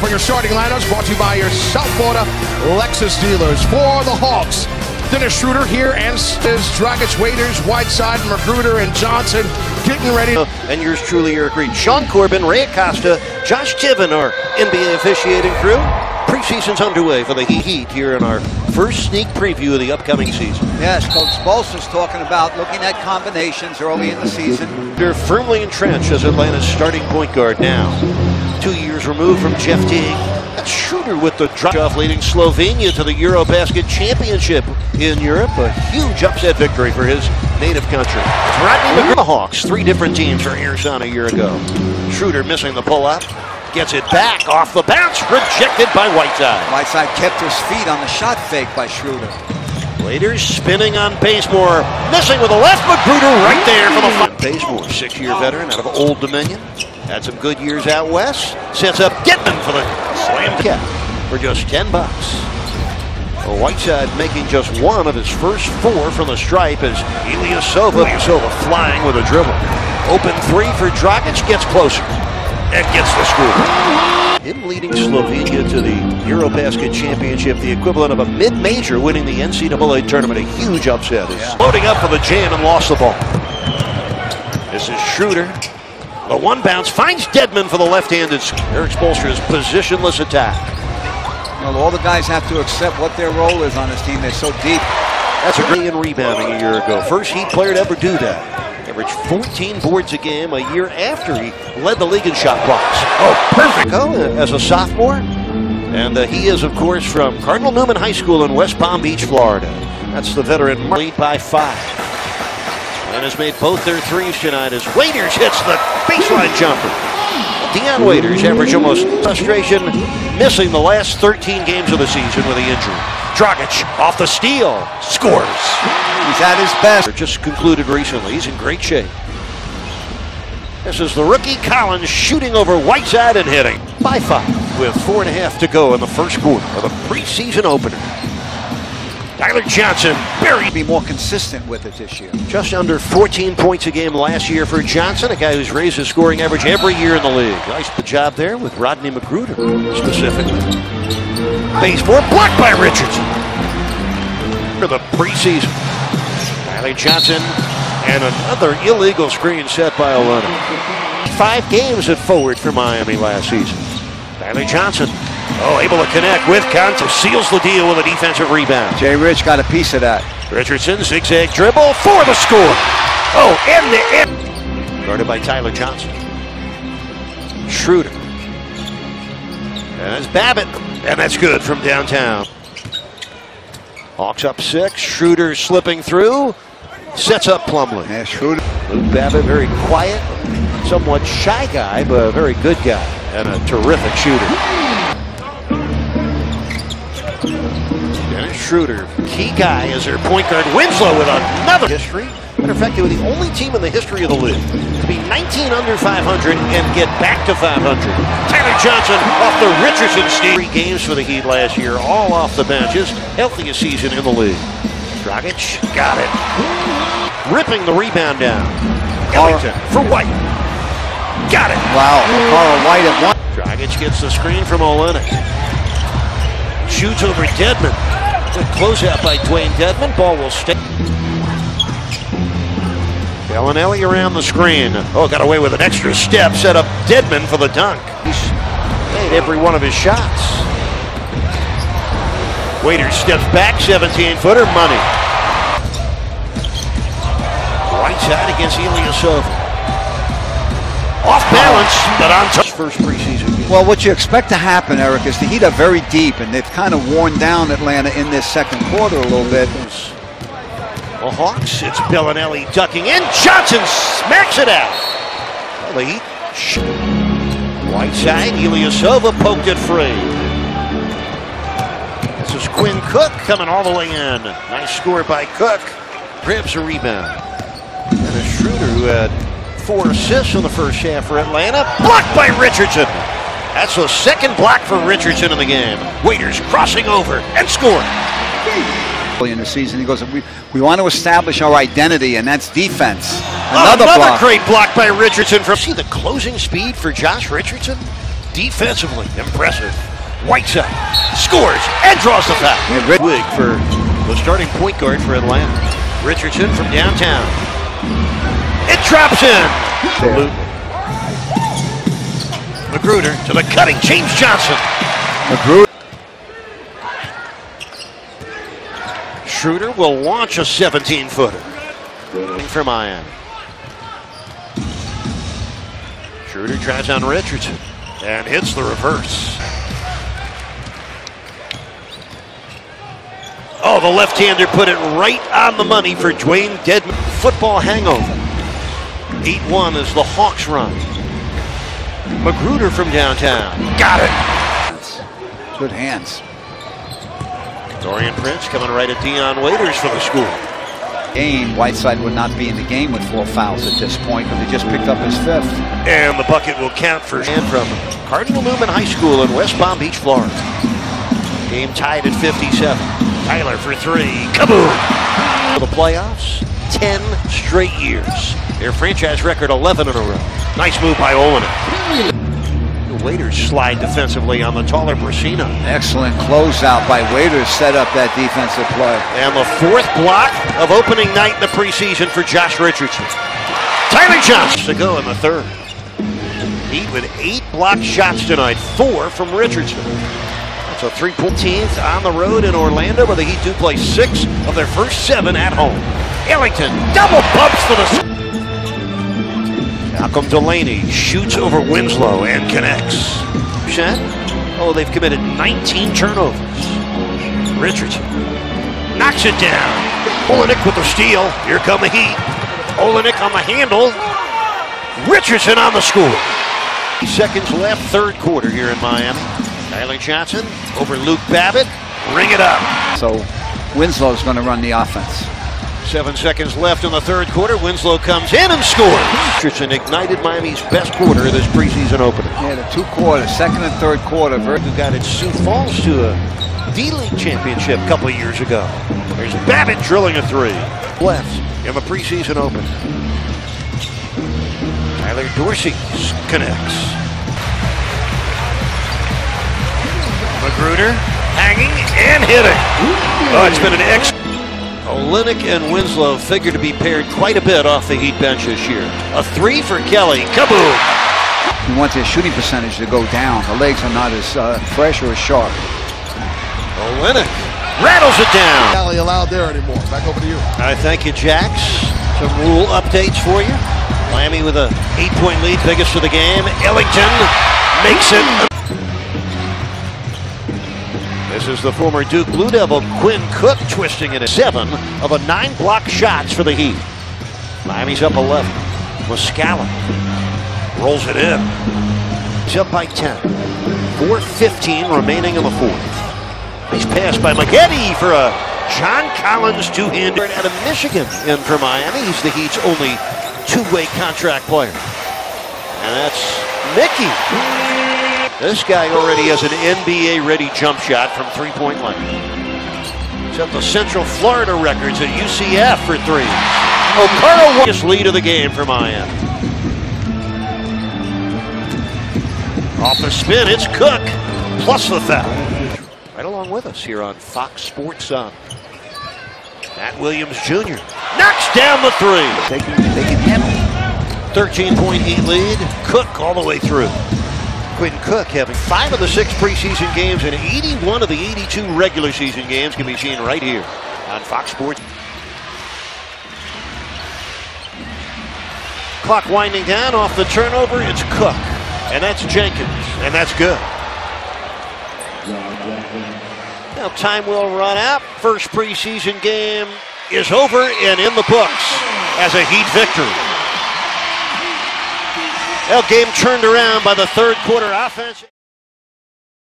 for your starting lineups, brought to you by your South Florida Lexus dealers. For the Hawks, Dennis Schroeder here, and Dragic, Waiters, Whiteside, Magruder, and Johnson getting ready. And yours truly, Eric Reed, Sean Corbin, Ray Acosta, Josh Tiven, our NBA officiating crew. Preseason's underway for the Heat here in our first sneak preview of the upcoming season. Yes, Coach Spolster's talking about looking at combinations early in the season. They're firmly entrenched as Atlanta's starting point guard now. 2 years removed from Jeff Teague. That's Schroeder with the drop-off, leading Slovenia to the Eurobasket Championship in Europe. A huge upset victory for his native country. Rodney Magruder. The Hawks, 3 different teams for Earson a year ago. Schroeder missing the pull-up. Gets it back off the bounce, rejected by Whiteside. Whiteside kept his feet on the shot fake by Schroeder. Waiters spinning on Bazemore, missing with a left. Magruder right there for the fun. Bazemore, 6-year veteran out of Old Dominion. Had some good years out west. Sets up Getman for the slam cap for just $10. Well, Whiteside making just 1 of his first 4 from the stripe as Ilyasova flying with a dribble. Open 3 for Dragic, gets closer and gets the score. Him leading Slovenia to the Eurobasket Championship, the equivalent of a mid-major winning the NCAA tournament. A huge upset. Is loading up for the jam and lost the ball. This is Schroeder. The one bounce finds Dedmon for the left-handed. Eric Spoelstra's positionless attack. Well, all the guys have to accept what their role is on this team. They're so deep. That's a great rebounding a year ago. First Heat player to ever do that. Averaged 14 boards a game a year after he led the league in shot blocks. Oh, perfect. As a sophomore. And he is, of course, from Cardinal Newman High School in West Palm Beach, Florida. That's the veteran, lead by 5. And has made both their threes tonight as Waiters hits the baseline jumper. Dion Waiters averaged almost frustration, missing the last 13 games of the season with the injury. Dragic off the steal, scores. He's at his best. Just concluded recently. He's in great shape. This is the rookie Collins shooting over Whiteside and hitting by 5 with 4.5 to go in the first quarter of the preseason opener. Tyler Johnson buried. Be more consistent with it this year. Just under 14 points a game last year for Johnson, a guy who's raised his scoring average every year in the league. Nice job there with Rodney Magruder specifically. Bazemore blocked by Richardson for the preseason. Tyler Johnson and another illegal screen set by Olenek. 5 games at forward for Miami last season. Tyler Johnson, able to connect with contact, seals the deal with a defensive rebound. Jay Rich got a piece of that. Richardson, zigzag dribble for the score. End to end. Guarded by Tyler Johnson. Schroeder. And that's Babbitt. And that's good from downtown. Hawks up 6. Schroeder slipping through. Sets up Plumlee. Yeah, Schroeder. Luke Babbitt, very quiet, somewhat shy guy, but a very good guy. And a terrific shooter. Dennis Schroeder, key guy, as their point guard. Winslow with another history. Matter of fact, they were the only team in the history of the league to be 19 under 500 and get back to 500. Tyler Johnson off the Richardson steal. 3 games for the Heat last year, all off the benches. Healthiest season in the league. Dragic got it. Ripping the rebound down. Ellington for White. Got it. Wow. Carl White at 1. Dragic gets the screen from Olenek. Shoots over Dedmon. Good closeout by Dwayne Dedmon. Ball will stay. Gallinelli around the screen. Got away with an extra step. Set up Dedmon for the dunk. He's made every one of his shots. Waiters steps back. 17-footer. Money. Whiteside against Ilyasova. Off balance, but on top. First preseason game. Well, what you expect to happen, Eric, is the Heat are very deep, and they've kind of worn down Atlanta in this second quarter a little bit. The Hawks, it's Bellinelli ducking in. Johnson smacks it out. Well, the Heat. Whiteside, Ilyasova poked it free. This is Quinn Cook coming all the way in. Nice score by Cook. Grabs a rebound. And a Schroeder who had 4 assists in the first half for Atlanta. Blocked by Richardson. That's the second block for Richardson in the game. Waiters crossing over and scoring. In the season, he goes, we want to establish our identity, and that's defense. Another block. Great block by Richardson. See the closing speed for Josh Richardson? Defensively, impressive. Whiteside scores and draws the foul. Wig for the starting point guard for Atlanta. Richardson from downtown. It drops in. Magruder to the cutting James Johnson. Magruder. Schroeder will launch a 17-footer for Miami. Schroeder tries on Richardson and hits the reverse. Oh, the left-hander put it right on the money for Dwayne Dedman. Football hangover. 8-1 as the Hawks run. Magruder from downtown. Got it. Good hands. Dorian Prince coming right at Dion Waiters for the school. Whiteside would not be in the game with 4 fouls at this point, but they just picked up his 5th. And the bucket will count for and from Cardinal Newman High School in West Palm Beach, Florida. Game tied at 57. Tyler for 3. Kaboom! For the playoffs, 10 straight years. Their franchise record 11 in a row. Nice move by Olenek. The Waiters slide defensively on the taller Brasino. Excellent closeout by Waiters, set up that defensive play. And the 4th block of opening night in the preseason for Josh Richardson. Tyler Johnson to go in the 3rd. Heat with 8 blocked shots tonight, 4 from Richardson. That's a 3-point on the road in Orlando, where the Heat do play 6 of their first 7 at home. Ellington double pumps for the... Malcolm Delaney shoots over Winslow and connects. Oh, they've committed 19 turnovers. Richardson knocks it down. Olenek with the steal. Here come the Heat. Olenek on the handle. Richardson on the score. Seconds left, 3rd quarter here in Miami. Tyler Johnson over Luke Babbitt. Ring it up. So Winslow's going to run the offense. 7 seconds left in the 3rd quarter. Winslow comes in and scores. Richardson ignited Miami's best quarter of this preseason opener. Yeah, the 2 quarters, 2nd and 3rd quarter. Who got it Sioux Falls to a D-League championship a couple of years ago. There's Babbitt drilling a 3. Left in the preseason opener. Tyler Dorsey connects. Magruder hanging and hitting. Oh, it's been an Olenek and Winslow figure to be paired quite a bit off the Heat bench this year. A 3 for Kelly. Kaboom! You want their shooting percentage to go down. The legs are not as fresh or as sharp. Olenek rattles it down. Kelly allowed there anymore. Back over to you. I thank you, Jax. Some rule updates for you. Miami with a 8-point lead, biggest of the game. Ellington makes it. This is the former Duke Blue Devil Quinn Cook twisting it at 7 of the 9 blocked shots for the Heat. Miami's up 11. Muscala rolls it in. He's up by 10. 4:15 remaining in the 4th. Nice pass by Maggette for a John Collins 2-hander out of Michigan in for Miami. He's the Heat's only 2-way contract player. And that's Mickey. This guy already has an NBA-ready jump shot from 3-point line. Set the Central Florida records at UCF for 3. O'Carroll won his lead of the game for Miami. Off the spin, it's Cook, plus the foul. Right along with us here on Fox Sports Sun. Matt Williams Jr. knocks down the 3. They can handle it. 13-point Heat lead. Cook all the way through. Quinn Cook having 5 of the 6 preseason games and 81 of the 82 regular season games can be seen right here on Fox Sports. Clock winding down off the turnover. It's Cook, and that's Jenkins, and that's good. Now time will run out. First preseason game is over and in the books as a Heat victory. Well, game turned around by the 3rd quarter offense.